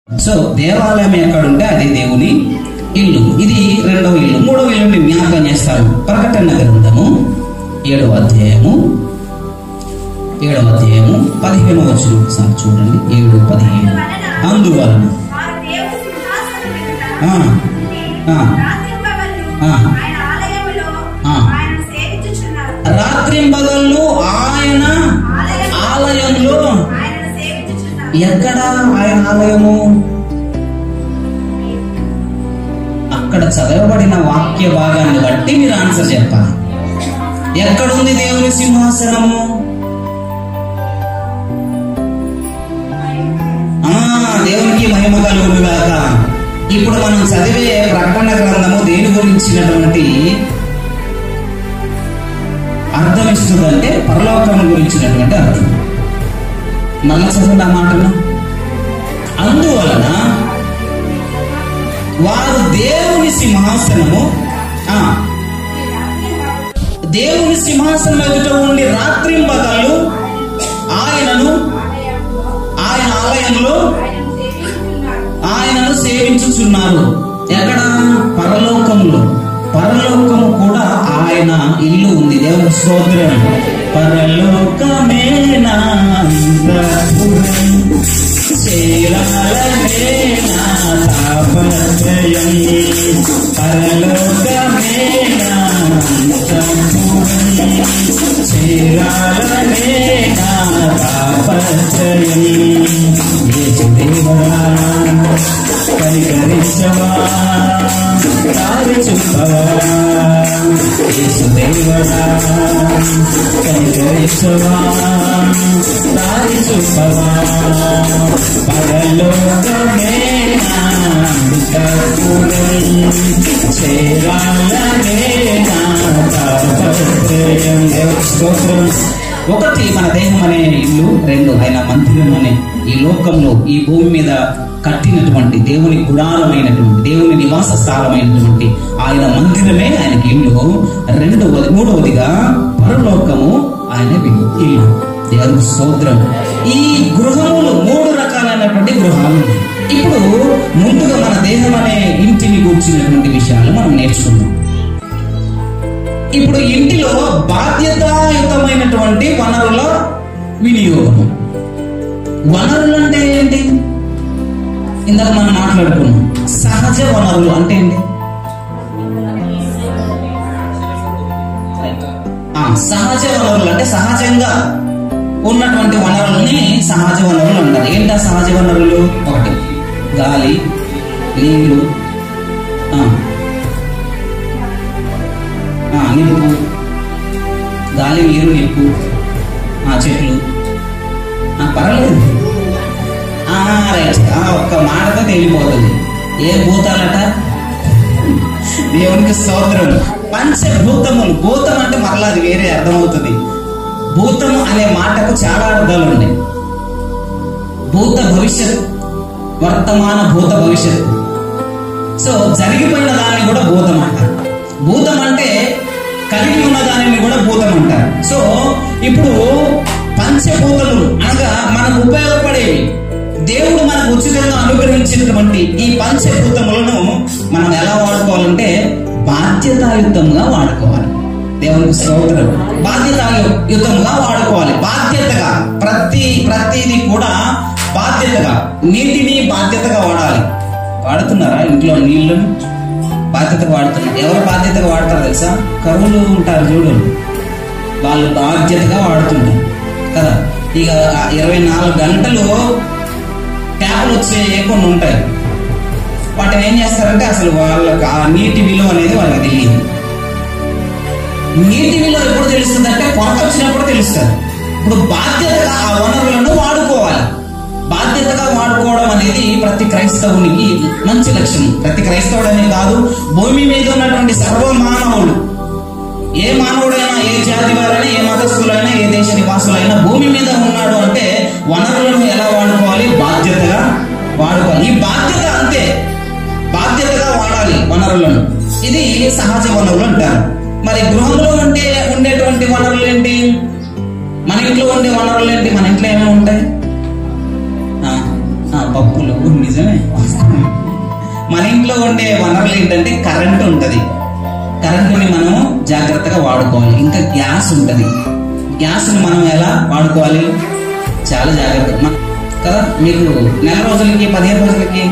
So దేవాలయం ఎక్కడుంటే అది దేవుని ఇల్లు. ఇది రెండవ ఇల్లు. మూడవ ఇల్లుని జ్ఞాపకం చేస్తారు. ప్రకటన గ్రంథము 7వ అధ్యాయము 15వ వచనం ఒకసారి చూడండి. 7:15. అందువలన రాత్రింబగళ్ళు ఆయన ఆలయంలో. ఎక్కడ ఆయన ఆలయము? అక్కడ చదవబడిన వాక్య భాగాన్ని బట్టి మీరు ఆన్సర్ చెప్పాలి. ఎక్కడుంది దేవుని సింహాసనము? దేవునికి మహిమ కలుగునుగాక. ఇప్పుడు మనం చదివే ప్రకటన గ్రంథము దేని గురించినటువంటి అర్థం ఇస్తుందంటే పరలోకం గురించినటువంటి అర్థం. మళ్ళా చదవండి ఆ మాటను. అందువలన వారు దేవుని సింహాసనము ఎదుట ఉండి రాత్రింబగళ్ళు ఆయనను ఆయన ఆలయంలో ఆయనను సేవించుచున్నారు. ఎక్కడ? పరలోకములో. పరలోకము కూడా ఆయన ఇల్లు ఉంది. దేవుని స్తోత్రం. పరలోకమే నా అంతఃపురం, చేరాలనే నా తాపత్రయం. పరలోకమే నా అంతఃపురం, చేరాలనే నా తాపత్రయం. యేసుదేవా కనికరించవా, దారి చూపవా. యేసుదేవా కనికరించవా, దారి చూపవా. పరలోకమే నా అంతఃపురం, చేరాలనే నా తాపత్రయం. దేవుని స్తోత్రం. ఒకటి మన దేహం అనే ఇల్లు, రెండు ఆయన మందిరం అనే ఈ లోకంలో ఈ భూమి మీద కట్టినటువంటి దేవుని గుడారమైనటువంటి దేవుని నివాస స్థానమైనటువంటి ఆయన మందిరమే ఆయనకి ఇల్లు. మూడవదిగా పరలోకము ఆయన ఇల్లు. దేవుని స్తోత్రం. ఈ గృహములు 3 రకాలైనటువంటి గృహాలు. ఇప్పుడు ముందుగా మన దేహం అనే ఇంటిని కూర్చున్నటువంటి విషయాలు మనం నేర్చుకుందాం. ఇప్పుడు ఇంటిలో బాధ్యతాయుతమైనటువంటి వనరుల వినియోగం. వనరులు అంటే ఏంటి? ఇందాక మనం మాట్లాడుకున్నాం. సహజ వనరులు అంటే ఏంటి? సహజ వనరులు అంటే సహజంగా ఉన్నటువంటి వనరుల్ని సహజ వనరులు అంటారు. ఏంటా సహజ వనరులు? ఒకటి గాలి, నీళ్లు, నిప్పు. గాలి, నీరు, నిప్పు, చెట్లు. పర్వాలేదు. ఒక్క మాటతో తేలిపోతుంది. ఏ భూతాలట? దేవునికి స్తోత్రం. పంచభూతములు. భూతం అంటే మరలా అది వేరే అర్థమవుతుంది. భూతము అనే మాటకు చాలా అర్థాలు ఉన్నాయి. భూత భవిష్యత్, వర్తమాన భూత భవిష్యత్. సో జరిగిపోయిన దాన్ని కూడా భూతం అంటారు. భూతం అంటే కలిగి ఉన్న దానిని కూడా భూతం అంటారు. సో ఇప్పుడు పంచభూతములు అనగా మనకు ఉపయోగపడేవి, దేవుడు మనకు ఉచితంగా అనుగ్రహించినటువంటి ఈ పంచభూతములను మనం ఎలా వాడుకోవాలంటే బాధ్యతాయుతంగా వాడుకోవాలి. దేవునికి స్తోత్రం. బాధ్యతాయుతంగా వాడుకోవాలి. బాధ్యతగా ప్రతిదీ కూడా బాధ్యతగా. నీటిని బాధ్యతగా వాడాలి. వాడుతున్నారా? ఇంట్లో నీళ్లను బాధ్యతగా వాడుతున్నారు. ఎవరు బాధ్యతగా వాడతారు తెలుసా? కరువులు ఉంటారు చూడు, వాళ్ళు బాధ్యతగా వాడుతుంటారు కదా. ఇక 24 గంటలు ట్యాప్లు వచ్చే కొన్ని ఉంటాయి. వాటిని ఏం చేస్తారంటే అసలు వాళ్ళకి ఆ నీటి విలువ అనేది వాళ్ళకి తెలియదు. నీటి విలువ ఎప్పుడు తెలుస్తుంది అంటే కొరత వచ్చినప్పుడు తెలుస్తుంది. ఇప్పుడు బాధ్యతగా ఆ వనరులను వాడుకోవాలి. బాధ్యతగా వాడుకోవడం అనేది ప్రతి క్రైస్తవునికి మంచి లక్షణం. ప్రతి క్రైస్తవుడనే కాదు, భూమి మీద ఉన్నటువంటి సర్వ మానవులు, ఏ మానవుడైనా, ఏ జాతి వారైనా, ఏ మతస్థులైనా, ఏ దేశ నివాసులైనా భూమి మీద ఉన్నాడు అంటే వనరులను ఎలా వాడుకోవాలి? బాధ్యతగా వాడుకోవాలి. ఈ బాధ్యత అంతే, బాధ్యతగా వాడాలి వనరులను. ఇది సహజ వనరులు అంటారు. మరి గృహంలో ఉండేటువంటి వనరులు ఏంటి? మన ఇంట్లో ఉండే వనరులు ఏంటి? మన ఇంట్లో ఏమేమి ఉంటాయి? పప్పులు. నిజమే, ఇంట్లో ఉండే వనరులు ఏంటంటే కరెంట్ ఉంటుంది, కరెంటుని మనం జాగ్రత్తగా వాడుకోవాలి. ఇంకా గ్యాస్ ఉంటుంది, గ్యాస్ని మనం ఎలా వాడుకోవాలి, చాలా జాగ్రత్త కదా. మీకు నెల రోజులకి 15 రోజులకి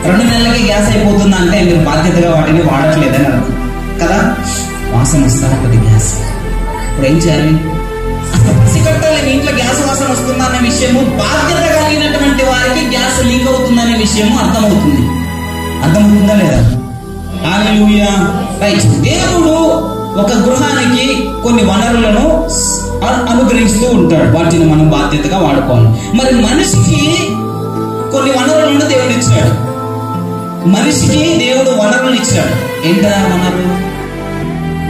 2 నెలలకి గ్యాస్ అయిపోతుందా అంటే మీరు బాధ్యతగా వాటిని వాడట్లేదని అర్థం కదా. వాసన వస్తా ఉంటుంది గ్యాస్, ఇప్పుడు ఏం చేయాలి, పసికట్టాలి. మీ ఇంట్లో గ్యాస్ వాసన వస్తుందన్న విషయము బాధ్యత కలిగినటువంటి వారికి గ్యాస్ లీక్ అవుతుందనే విషయము అర్థమవుతుందా లేదా? హల్లెలూయా. రైట్. దేవుడు ఒక గృహానికి కొన్ని వనరులను అనుగ్రహిస్తూ ఉంటాడు, వాటిని మనం బాధ్యతగా వాడుకోవాలి. మరి మనిషికి కొన్ని వనరులను దేవుడు ఇచ్చాడు, మనిషికి దేవుడు వనరులు ఇచ్చాడు. ఏంటా వనరు?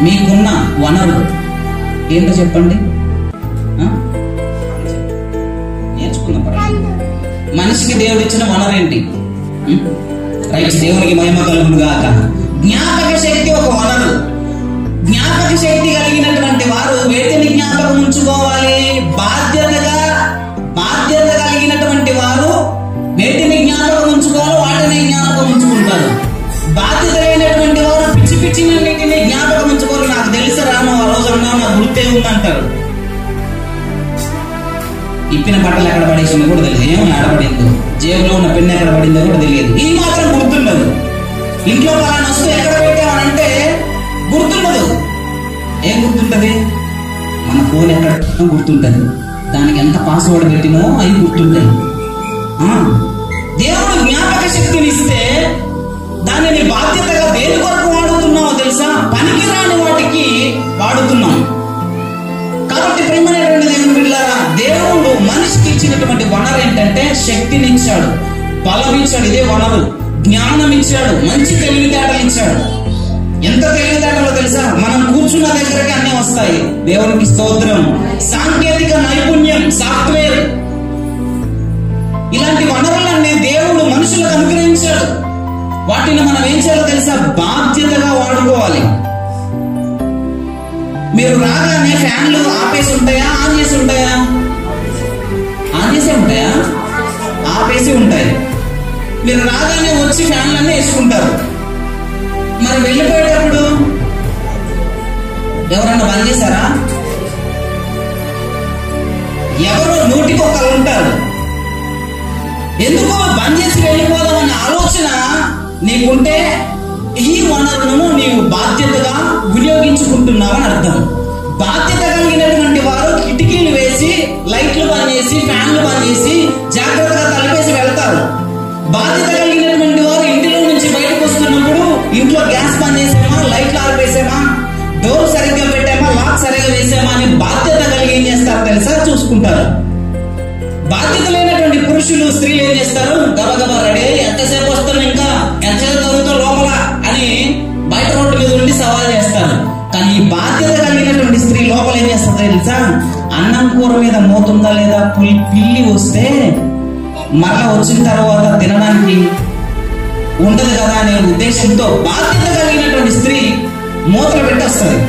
మీకున్న వనరు ఏంటో చెప్పండి, నేర్చుకుందాం. మనిషికి దేవుడు ఇచ్చిన వనరు ఏంటి? రైట్. దేవునికి మహిమ కలుగును గాక. జ్ఞాపక శక్తి ఒక వనరు. జ్ఞాపక శక్తి కలిగినటువంటి వారు వేటిని జ్ఞాపకం ఉంచుకోవాలి? బాధ్యత కలిగినటువంటి వారు వేటిని జ్ఞాపకం ఉంచుకోవాలో వాటిని జ్ఞాపకం ఉంచుకుంటారు. బాధ్యత లేనటువంటి వారు పిచ్చి పిచ్చినన్నింటినీ జ్ఞాపకం ఉంచుకోరు. నాకు తెలుసు రాను ఆ రోజు అన్నా, నాకు గుర్తే ఉందంటారు. ఇప్పిన బట్టలు ఎక్కడ పడేసిందో కూడా తెలియదు, ఏమో ఆడపడిందో, జేబులో ఉన్న పెన్ను ఎక్కడ పడిందో కూడా తెలియదు. ఈ మాత్రం గుర్తుండదు. ఇంట్లో పలానా వస్తువు ఎక్కడ పెట్టామనంటే గుర్తుండదు. ఏం గుర్తుంటది? మన ఫోన్ ఎక్కడ గుర్తుంటది, దానికి ఎంత పాస్వర్డ్ పెట్టినో అవి గుర్తుంటాయి. దేవుడు జ్ఞాపక శక్తిని ఇస్తే దానిని బాధ్యతగా దేని కొరకు వాడుతున్నావో తెలుసా? పనికిరాని వాటికి వాడుతున్నాం. కాబట్టి ప్రియమైనటువంటి దేవుని బిడ్డలారా, దేవుడు మనిషికి ఇచ్చినటువంటి వనరు ఏంటంటే శక్తిని ఇచ్చాడు, బలం ఇచ్చాడు, ఇదే వనరు. జ్ఞానం ఇచ్చాడు, మంచి తెలివితేటలు ఇచ్చాడు. ఎంత తెలివితేటలో తెలుసా? మనం కూర్చున్న దగ్గరకి అన్ని వస్తాయి. దేవునికి స్తోత్రం. సాంకేతిక నైపుణ్యం, సాఫ్ట్వేర్, ఇలాంటి వనరులన్నీ దేవుడు మనుషులకు అనుగ్రహించాడు. వాటిని మనం ఏం చేయాలో తెలుసా? బాధ్యతగా వాడుకోవాలి. మీరు రాగానే ఫ్యాన్లు ఆపేసి ఉంటాయా, ఆన్ చేసి ఉంటాయా? ఆన్ చేసే ఉంటాయా? ఆపేసి ఉంటాయి. మీరు రాగానే వచ్చి ఫ్యాన్లన్నీ వేసుకుంటారు. మరి వెళ్ళిపోయేటప్పుడు ఎవరన్నా బంద్ చేశారా? ఎవరు 100కి ఉంటారు. ఎందుకో బంద్ చేసి వెళ్ళిపోదాం అనే ఆలోచన నీకుంటే ఈ వనరులను నీవు బాధ్యతగా వినియోగించుకుంటున్నావని అర్థం. బాధ్యత కలిగినటువంటి వారు కిటికీలు వేసి, లైట్లు బంద్ చేసి, ఫ్యాన్లు బంద్ చేసి జాగ్రత్తగా తలిపేసి వెళ్తారు. బాధ్యత కలిగినటువంటి వారు ఇంటిలో నుంచి బయటకు వస్తున్నప్పుడు ఇంట్లో గ్యాస్ బంద్ చేసామా, లైట్లు ఆర్పేసామా, డోర్ సరిగ్గా పెట్టామా, లాక్ సరిగ్గా వేసామా అని బాధ్యత కలిగి ఏం చేస్తారు తెలుసా? చూసుకుంటారు. బాధ్యత లేనటువంటి పురుషులు, స్త్రీలు ఏం చేస్తారు? గబగబా రెడీ, ఎంతసేపు వస్తాను, ఇంకా ఎంతసేపు చదువుతావు లోపల అని బయట రోడ్డు మీద ఉండి సవాల్ చేస్తారు. కానీ ఈ బాధ్యత కలిగినటువంటి స్త్రీ లోపల ఏం చేస్తారు తెలుసా? అన్నం కూర మీద మోతుందా లేదా, పిల్లి వస్తే మరలా వచ్చిన తర్వాత తినడానికి ఉండదు కదా అనే ఉద్దేశంతో బాధ్యత కలిగినటువంటి స్త్రీ మూతలు పెట్టి వస్తుంది.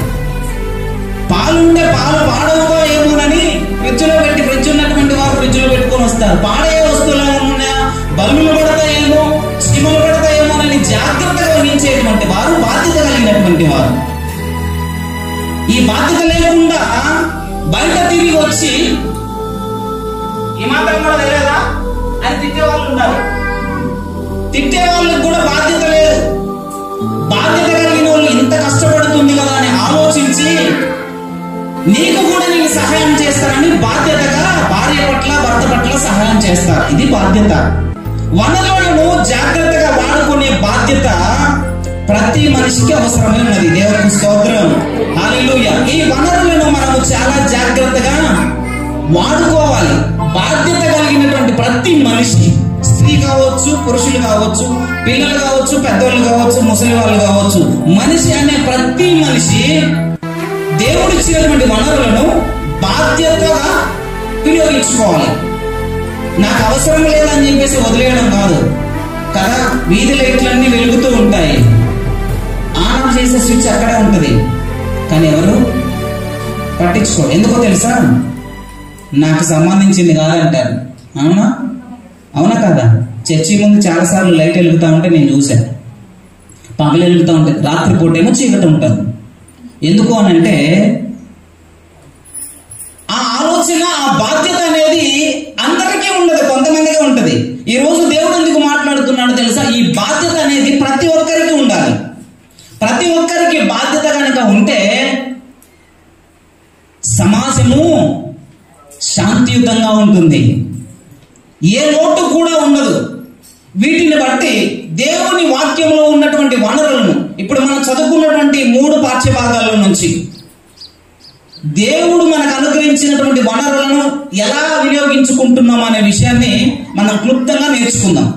పాలుంటే పాలు పాడవుతో ఏమోనని ఫ్రిడ్జ్లో పెట్టి, ఫ్రిడ్జ్ ఉన్నటువంటి వారు ఫ్రిడ్జ్ లో పెట్టుకొని వస్తారు. పాడే వస్తువులు ఏమన్నా, బల్బులు పడతాయేమో, స్టిములు పడతాయేమోనని జాగ్రత్తగా వహించేటువంటి వారు బాధ్యత కలిగినటువంటి వారు. ఈ బాధ్యత లేకుండా బయట తిరిగి వచ్చి ఈ మాత్రం కూడా తెలియదా అని తిట్టే వాళ్ళు ఉన్నారు. తిట్టే వాళ్ళకి కూడా బాధ్యత లేదు. బాధ్యత కలిగిన వాళ్ళు ఇంత కష్టపడుతుంది కదా అని ఆలోచించి నీకు కూడా నేను సహాయం చేస్తానని బాధ్యతగా భార్య పట్ల, భర్త పట్ల సహాయం చేస్తారు. ఇది బాధ్యత. వనరులను జాగ్రత్తగా వాడుకునే బాధ్యత ప్రతి మనిషికి అవసరమే ఉన్నది. దేవునికి స్తోత్రం. హల్లెలూయా. ఈ వనరులను మనము చాలా జాగ్రత్తగా వాడుకోవాలి. బాధ్యత కలిగినటువంటి ప్రతి మనిషి, స్త్రీ కావచ్చు, పురుషులు కావచ్చు, పిల్లలు కావచ్చు, పెద్దోళ్ళు కావచ్చు, ముసలి వాళ్ళు కావచ్చు, మనిషి అనే ప్రతి మనిషి దేవుడు ఇచ్చినటువంటి వనరులను బాధ్యతగా వినియోగించుకోవాలి. నాకు అవసరం లేదని చెప్పేసి వదిలేయడం కాదు కదా. వీధి లైట్లన్నీ వెలుగుతూ ఉంటాయి, ఆన్ చేసే స్విచ్ అక్కడే ఉంటుంది, కానీ ఎవరు పట్టించుకో. ఎందుకో తెలుసా? నాకు సంబంధించింది కాదంటారు. అవునా? అవునా కదా? చర్చి ముందు చాలాసార్లు లైట్ వెలుగుతూ ఉంటే నేను చూశాను. పగలు వెలుగుతూ ఉంటే, రాత్రిపూట ఏమో చీకటి ఉంటుంది. ఎందుకు అనంటే ఆ ఆలోచన, ఆ బాధ్యత అనేది అందరికీ ఉండదు, కొంతమందికి ఉంటుంది. ఈ రోజు దేవుడు ఎందుకు మాట్లాడుతున్నాడు తెలుసా? ఈ బాధ్యత అనేది ప్రతి ఒక్కరికి ఉండాలి. ప్రతి ఒక్కరికి బాధ్యత కనుక ఉంటే సమాజము శాంతియుతంగా ఉంటుంది, ఏ లోటు కూడా ఉండదు. వీటిని బట్టి దేవుని వాక్యంలో ఉన్నటువంటి వనరులను, ఇప్పుడు మనం చదువుకున్నటువంటి 3 పాఠ్యభాగాల నుంచి దేవుడు మనకు అనుగ్రహించినటువంటి వనరులను ఎలా వినియోగించుకుంటున్నాం అనే విషయాన్ని మనం క్లుప్తంగా నేర్చుకుందాం.